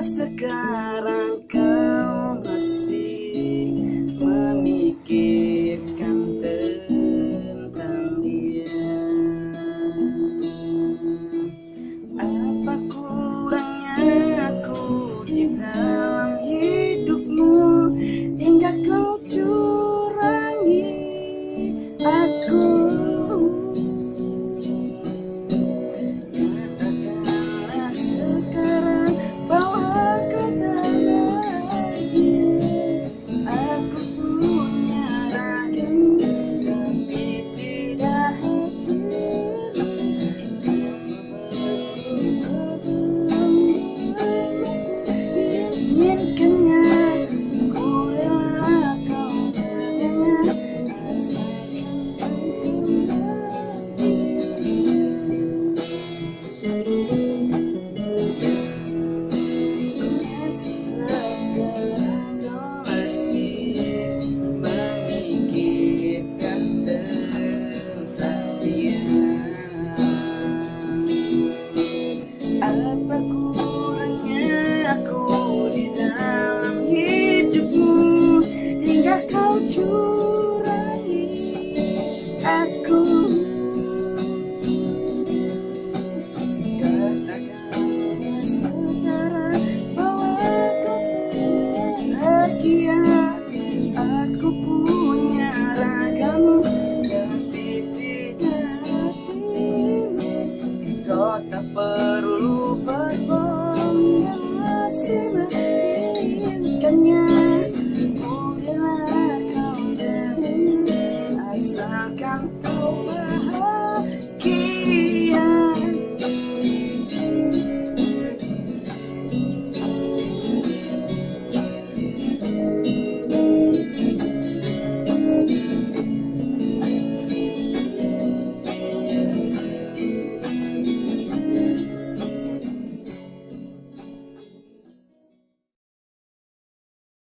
sekarang kau masih memikirkan tentang dia? Apa kurangnya aku di dalam hidupmu hingga kau curangi aku? Katakanlah sekarang bahwa kau tak lagi. Aku punya ragamu tapi tidak hatimu. Inginkannya ku rela kau dengannya, rasakan untuk sekarang kau masih memikirkan tentang dia. Apa kurangnya aku di dalam hidupmu hingga kau curangi aku? Katakanlah sekarang bahwa kau bahagia. Aku punya ragamu tapi tidak hatimu. Kau tak perlu berbohong dan masih